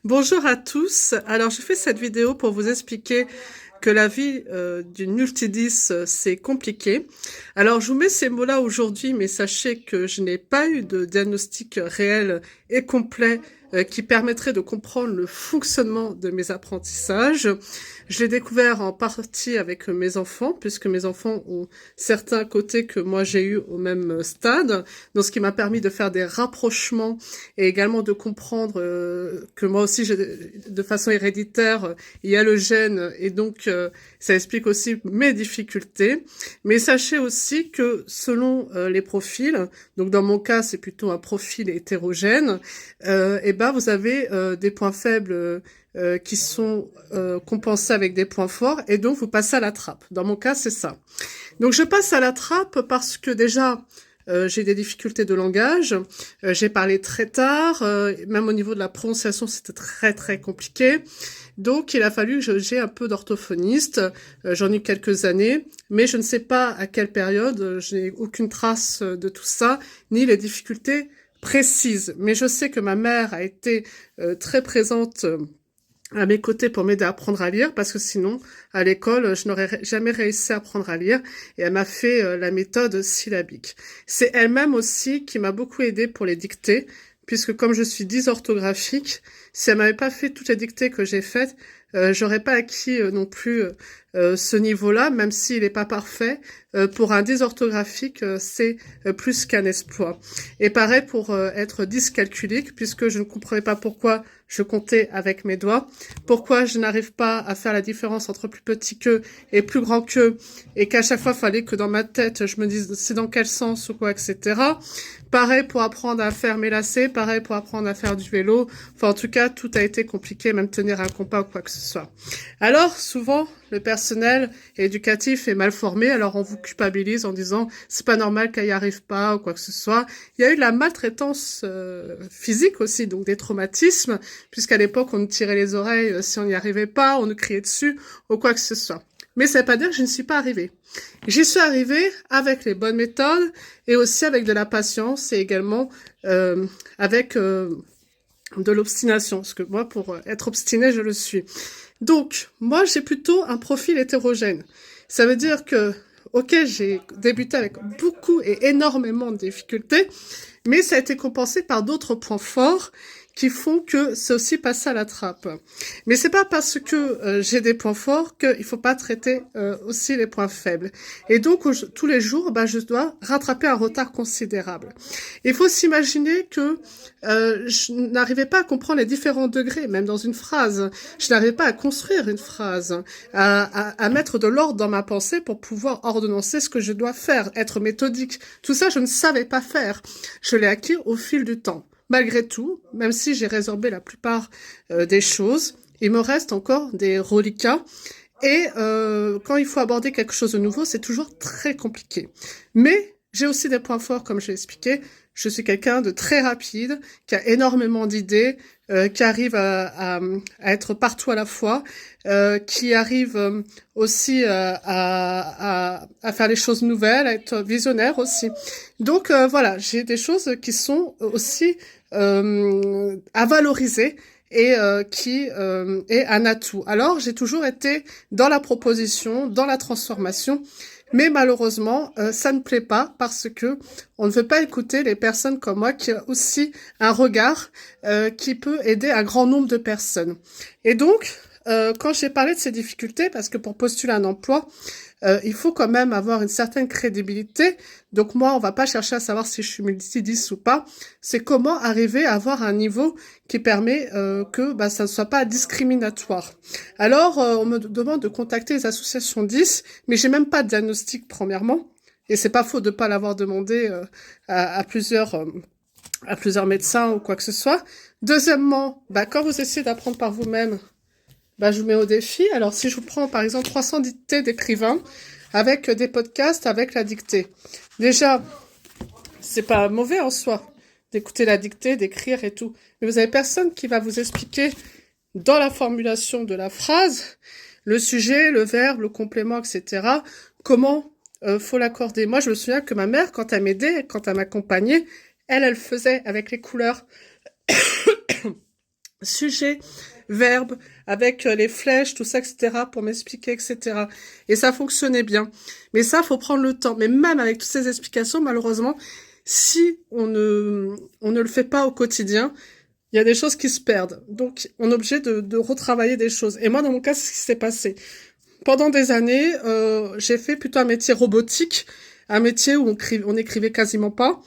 Bonjour à tous. Alors, je fais cette vidéo pour vous expliquer que la vie d'une multidis, c'est compliqué. Alors, je vous mets ces mots-là aujourd'hui, mais sachez que je n'ai pas eu de diagnostic réel et complet qui permettrait de comprendre le fonctionnement de mes apprentissages. Je l'ai découvert en partie avec mes enfants, puisque mes enfants ont certains côtés que moi j'ai eu au même stade, donc ce qui m'a permis de faire des rapprochements et également de comprendre que moi aussi, de façon héréditaire, il y a le gène et donc ça explique aussi mes difficultés. Mais sachez aussi que selon les profils, donc dans mon cas c'est plutôt un profil hétérogène, et ben vous avez des points faibles qui sont compensés avec des points forts et donc vous passez à la trappe. Dans mon cas c'est ça. Donc je passe à la trappe parce que déjà j'ai des difficultés de langage, j'ai parlé très tard, même au niveau de la prononciation c'était très très compliqué. Donc il a fallu que j'ai un peu d'orthophoniste, j'en ai eu quelques années, mais je ne sais pas à quelle période, je n'ai aucune trace de tout ça, ni les difficultés précises. Mais je sais que ma mère a été très présente à mes côtés pour m'aider à apprendre à lire, parce que sinon, à l'école, je n'aurais jamais réussi à apprendre à lire, et elle m'a fait la méthode syllabique. C'est elle-même aussi qui m'a beaucoup aidée pour les dictées, puisque comme je suis dysorthographique, si elle m'avait pas fait toutes les dictées que j'ai faites, j'aurais pas acquis non plus ce niveau-là, même s'il n'est pas parfait. Pour un dysorthographique, c'est plus qu'un exploit. Et pareil pour être dyscalculique, puisque je ne comprenais pas pourquoi je comptais avec mes doigts, pourquoi je n'arrive pas à faire la différence entre plus petit que et plus grand que, et qu'à chaque fois, il fallait que dans ma tête, je me dise c'est dans quel sens ou quoi, etc. Pareil pour apprendre à faire mes lacets, pareil pour apprendre à faire du vélo. Enfin, en tout cas, tout a été compliqué, même tenir un compas ou quoi que ce soit. Alors, souvent, le personnel éducatif est mal formé, alors on vous culpabilise en disant c'est pas normal qu'elle y arrive pas ou quoi que ce soit. Il y a eu de la maltraitance physique aussi, donc des traumatismes, puisqu'à l'époque on nous tirait les oreilles si on n'y arrivait pas, on nous criait dessus ou quoi que ce soit. Mais ça ne veut pas dire que je ne suis pas arrivée. J'y suis arrivée avec les bonnes méthodes et aussi avec de la patience et également avec de l'obstination, parce que moi, pour être obstinée, je le suis. Donc, moi, j'ai plutôt un profil hétérogène. Ça veut dire que, ok, j'ai débuté avec beaucoup et énormément de difficultés, mais ça a été compensé par d'autres points forts qui font que c'est aussi passé à la trappe. Mais c'est pas parce que j'ai des points forts qu'il faut pas traiter aussi les points faibles. Et donc tous les jours, je dois rattraper un retard considérable. Il faut s'imaginer que je n'arrivais pas à comprendre les différents degrés, même dans une phrase. Je n'arrivais pas à construire une phrase, à mettre de l'ordre dans ma pensée pour pouvoir ordonnancer ce que je dois faire, être méthodique. Tout ça, je ne savais pas faire. Je l'ai acquis au fil du temps. Malgré tout, même si j'ai résorbé la plupart des choses, il me reste encore des reliquats. Et quand il faut aborder quelque chose de nouveau, c'est toujours très compliqué. Mais j'ai aussi des points forts, comme je l'ai expliqué. Je suis quelqu'un de très rapide, qui a énormément d'idées, qui arrive à être partout à la fois, qui arrive aussi à faire les choses nouvelles, à être visionnaire aussi. Donc voilà, j'ai des choses qui sont aussi à valoriser et qui est un atout. Alors, j'ai toujours été dans la proposition, dans la transformation, mais malheureusement, ça ne plaît pas parce que on ne veut pas écouter les personnes comme moi qui ont aussi un regard qui peut aider un grand nombre de personnes. Et donc, quand j'ai parlé de ces difficultés, parce que pour postuler un emploi, il faut quand même avoir une certaine crédibilité. Donc moi, on va pas chercher à savoir si je suis multidis ou pas. C'est comment arriver à avoir un niveau qui permet que ça ne soit pas discriminatoire. Alors, on me demande de contacter les associations 10, mais j'ai même pas de diagnostic premièrement. Et c'est pas faux de pas l'avoir demandé à plusieurs médecins ou quoi que ce soit. Deuxièmement, quand vous essayez d'apprendre par vous-même, je vous mets au défi. Alors, si je vous prends, par exemple, 300 dictées d'écrivains avec des podcasts, avec la dictée. Déjà, c'est pas mauvais en soi d'écouter la dictée, d'écrire et tout. Mais vous avez personne qui va vous expliquer dans la formulation de la phrase, le sujet, le verbe, le complément, etc. Comment faut l'accorder. Moi, je me souviens que ma mère, quand elle m'aidait, quand elle m'accompagnait, elle faisait avec les couleurs sujet, verbe, avec les flèches, tout ça, etc., pour m'expliquer, etc. Et ça fonctionnait bien. Mais ça, faut prendre le temps. Mais même avec toutes ces explications, malheureusement, si on ne le fait pas au quotidien, il y a des choses qui se perdent. Donc, on est obligé de retravailler des choses. Et moi, dans mon cas, c'est ce qui s'est passé. Pendant des années, j'ai fait plutôt un métier robotique, un métier où on écrivait quasiment pas,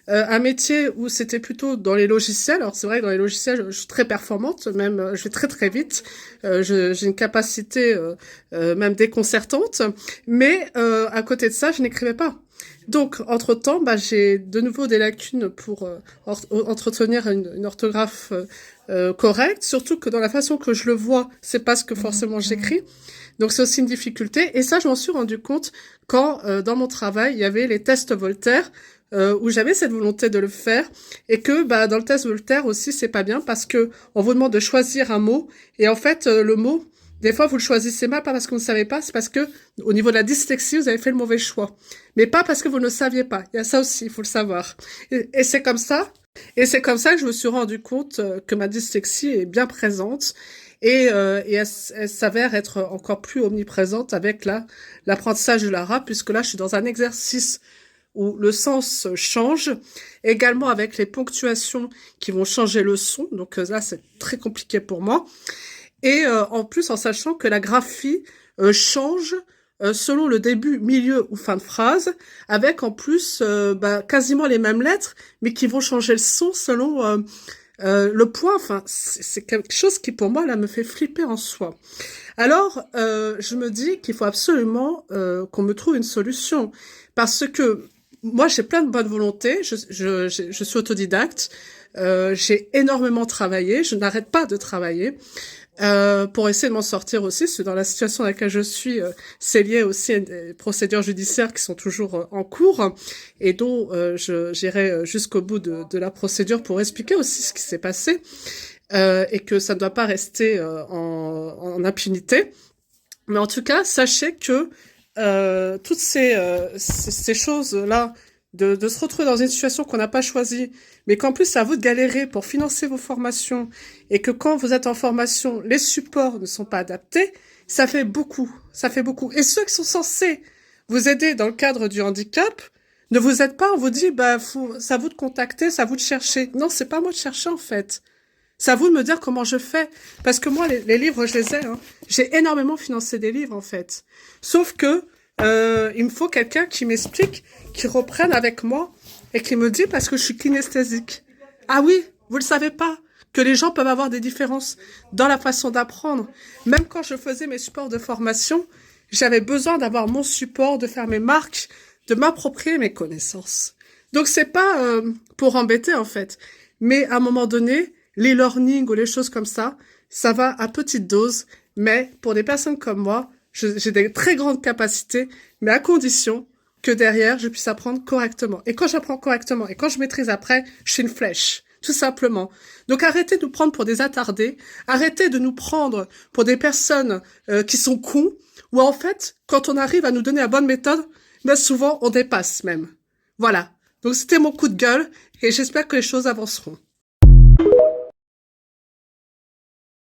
un métier où c'était plutôt dans les logiciels. Alors c'est vrai que dans les logiciels, je suis très performante, même je vais très très vite. J'ai une capacité même déconcertante, mais à côté de ça, je n'écrivais pas. Donc, entre-temps, j'ai de nouveau des lacunes pour entretenir une orthographe correcte, surtout que dans la façon que je le vois, c'est pas ce que forcément j'écris. Donc, c'est aussi une difficulté. Et ça, je m'en suis rendu compte quand, dans mon travail, il y avait les tests Voltaire, où j'avais cette volonté de le faire, et que dans le test Voltaire aussi, c'est pas bien parce que on vous demande de choisir un mot, et en fait, le mot, des fois, vous le choisissez mal, pas parce que vous ne savez pas, c'est parce que, au niveau de la dyslexie, vous avez fait le mauvais choix. Mais pas parce que vous ne le saviez pas. Il y a ça aussi, il faut le savoir. Et c'est comme ça. Et c'est comme ça que je me suis rendu compte que ma dyslexie est bien présente. Et elle s'avère être encore plus omniprésente avec l'apprentissage de l'arabe, puisque là, je suis dans un exercice où le sens change, également avec les ponctuations qui vont changer le son. Donc là, c'est très compliqué pour moi. Et en plus, en sachant que la graphie change selon le début, milieu ou fin de phrase, avec en plus quasiment les mêmes lettres, mais qui vont changer le son selon le point. Enfin, c'est quelque chose qui pour moi là me fait flipper en soi. Alors, je me dis qu'il faut absolument qu'on me trouve une solution, parce que moi j'ai plein de bonne volonté, je suis autodidacte, j'ai énormément travaillé, je n'arrête pas de travailler. Pour essayer de m'en sortir aussi, parce que dans la situation dans laquelle je suis, c'est lié aussi à des procédures judiciaires qui sont toujours en cours, et dont j'irai jusqu'au bout de la procédure pour expliquer aussi ce qui s'est passé, et que ça ne doit pas rester en impunité. Mais en tout cas, sachez que toutes ces choses-là, de se retrouver dans une situation qu'on n'a pas choisie, mais qu'en plus c'est à vous de galérer pour financer vos formations, et que quand vous êtes en formation, les supports ne sont pas adaptés, ça fait beaucoup, ça fait beaucoup. Et ceux qui sont censés vous aider dans le cadre du handicap ne vous aident pas, on vous dit c'est à vous de contacter, c'est à vous de chercher. Non, c'est pas à moi de chercher en fait. C'est à vous de me dire comment je fais. Parce que moi, les livres, je les ai. Hein. J'ai énormément financé des livres, en fait. Sauf que il me faut quelqu'un qui m'explique, qui reprenne avec moi et qui me dit parce que je suis kinesthésique. Ah oui, vous le savez pas, que les gens peuvent avoir des différences dans la façon d'apprendre. Même quand je faisais mes supports de formation, j'avais besoin d'avoir mon support, de faire mes marques, de m'approprier mes connaissances. Donc c'est pas pour embêter en fait. Mais à un moment donné, l'e-learning ou les choses comme ça va à petite dose. Mais pour des personnes comme moi, j'ai des très grandes capacités, mais à condition que derrière, je puisse apprendre correctement. Et quand j'apprends correctement et quand je maîtrise après, je suis une flèche. Tout simplement. Donc arrêtez de nous prendre pour des attardés, arrêtez de nous prendre pour des personnes qui sont cons, ou en fait, quand on arrive à nous donner la bonne méthode, souvent on dépasse même. Voilà. Donc c'était mon coup de gueule et j'espère que les choses avanceront.